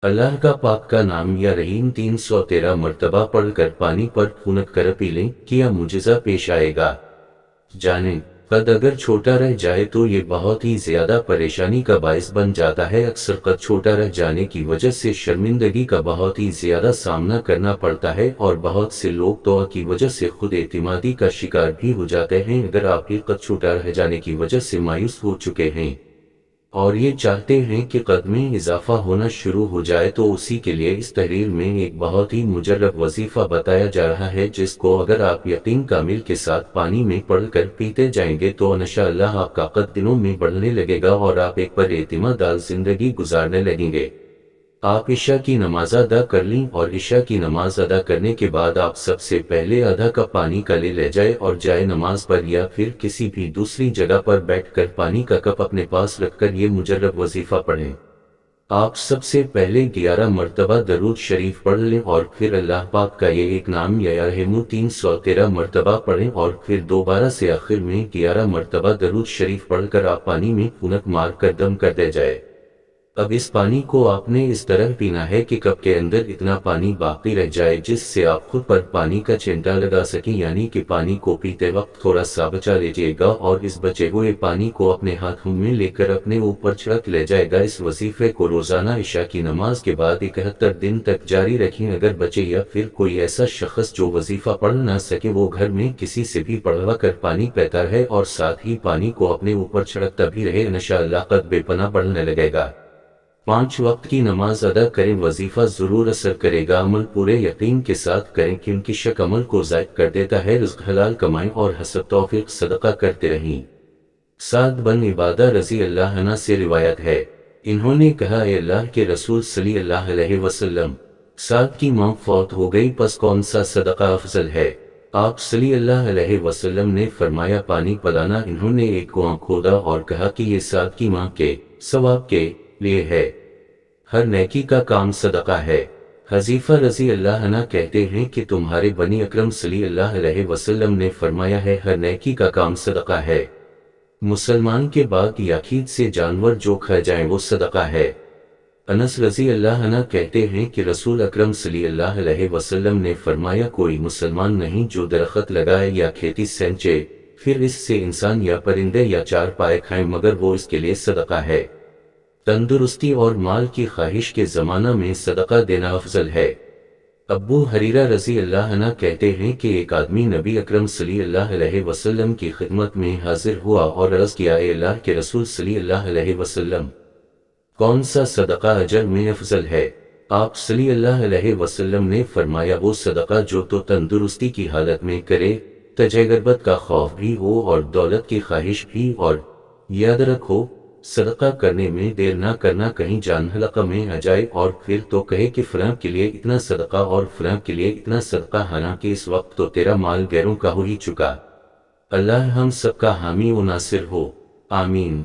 اللہ کا پاک کا نام یا رحیم 313 مرتبہ پڑھ کر پانی پر پھونک کر پی لیں، کیا معجزہ پیش آئے گا۔ جانیں، قد اگر چھوٹا رہ جائے تو یہ بہت ہی زیادہ پریشانی کا باعث بن جاتا ہے۔ اکثر قد چھوٹا رہ جانے کی وجہ سے شرمندگی کا بہت ہی زیادہ سامنا کرنا پڑتا ہے، اور بہت سے لوگ توبہ کی وجہ سے خود اعتمادی کا شکار بھی ہو جاتے ہیں۔ اگر آپ کے قد چھوٹا رہ جانے کی وجہ سے مایوس ہو چکے ہیں اور یہ چاہتے ہیں کہ قد میں اضافہ ہونا شروع ہو جائے، تو اسی کے لیے اس تحریر میں ایک بہت ہی مجرب وظیفہ بتایا جا رہا ہے، جس کو اگر آپ یقین کامل کے ساتھ پانی میں پڑھ کر پیتے جائیں گے تو انشاءاللہ آپ کا قد دنوں میں بڑھنے لگے گا اور آپ ایک پر اعتماد زندگی گزارنے لگیں گے۔ آپ عشاء کی نماز ادا کر لیں، اور عشاء کی نماز ادا کرنے کے بعد آپ سب سے پہلے آدھا کپ پانی کا لے جائیں اور جائے نماز پر یا پھر کسی بھی دوسری جگہ پر بیٹھ کر پانی کا کپ اپنے پاس رکھ کر یہ مجرب وظیفہ پڑھیں۔ آپ سب سے پہلے 11 مرتبہ درود شریف پڑھ لیں، اور پھر اللہ پاک کا یہ ایک نام یا رحیم 313 مرتبہ پڑھیں، اور پھر دوبارہ سے آخر میں 11 مرتبہ درود شریف پڑھ کر آپ پانی میں پھونک مار کر دم کر دے جائے۔ اب اس پانی کو آپ نے اس طرح پینا ہے کہ کپ کے اندر اتنا پانی باقی رہ جائے جس سے آپ خود پر پانی کا چمٹا لگا سکیں، یعنی کہ پانی کو پیتے وقت تھوڑا سا بچا لیجیے گا اور اس بچے ہوئے پانی کو اپنے ہاتھوں میں لے کر اپنے اوپر چھڑک لے جائے گا۔ اس وظیفے کو روزانہ عشاء کی نماز کے بعد 71 دن تک جاری رکھیں۔ اگر بچے یا پھر کوئی ایسا شخص جو وظیفہ پڑھ نہ سکے، وہ گھر میں کسی سے بھی پڑھوا کر پانی پیتا رہے اور ساتھ ہی پانی کو اپنے اوپر چھڑکتا بھی رہے، انشاءاللہ قد بے پناہ بڑھنے لگے گا۔ 5 وقت کی نماز ادا کریں، وظیفہ ضرور اثر کرے گا۔ عمل پورے یقین کے ساتھ کریں، کیونکہ شک عمل کو ضائع کر دیتا ہے۔ رزق حلال کمائیں اور حسب توفیق صدقہ کرتے رہیں۔ سعد بن عبادہ رضی اللہ عنہ سے روایت ہے، انہوں نے کہا، اے اللہ کے رسول صلی اللہ علیہ وسلم، سعد کی ماں فوت ہو گئی، پس کون سا صدقہ افضل ہے؟ آپ صلی اللہ علیہ وسلم نے فرمایا، پانی پلانا۔ انہوں نے ایک کنواں کھودا اور کہا کہ یہ سعد کی ماں کے ثواب کے لیے ہے، ہر نیکی کا کام صدقہ ہے۔ حذیفہ رضی اللہ عنہ کہتے ہیں کہ تمہارے بنی اکرم صلی اللہ علیہ وسلم نے فرمایا ہے، ہر نیکی کا کام صدقہ ہے۔ مسلمان کے باغ یا کھیت سے جانور جو کھا جائیں وہ صدقہ ہے۔ انس رضی اللہ عنہ کہتے ہیں کہ رسول اکرم صلی اللہ علیہ وسلم نے فرمایا، کوئی مسلمان نہیں جو درخت لگائے یا کھیتی سینچے، پھر اس سے انسان یا پرندے یا چار پائے کھائیں، مگر وہ اس کے لیے صدقہ ہے۔ تندرستی اور مال کی خواہش کے زمانہ میں صدقہ دینا افضل ہے۔ ابو حریرہ رضی اللہ عنہ کہتے ہیں کہ ایک آدمی نبی اکرم صلی اللہ علیہ وسلم کی خدمت میں حاضر ہوا اور عرض کیا، اے اللہ کے رسول صلی اللہ علیہ وسلم، کون سا صدقہ اجر میں افضل ہے؟ آپ صلی اللہ علیہ وسلم نے فرمایا، وہ صدقہ جو تو تندرستی کی حالت میں کرے، تجھے غربت کا خوف بھی ہو اور دولت کی خواہش بھی، اور یاد رکھو، صدقہ کرنے میں دیر نہ کرنا، کہیں جان حلقہ میں آ جائے اور پھر تو کہے کہ فلاں کے لیے اتنا صدقہ اور فلاں کے لیے اتنا صدقہ، حالانکہ اس وقت تو تیرا مال غیروں کا ہو ہی چکا۔ اللہ ہم سب کا حامی و ناصر ہو، آمین۔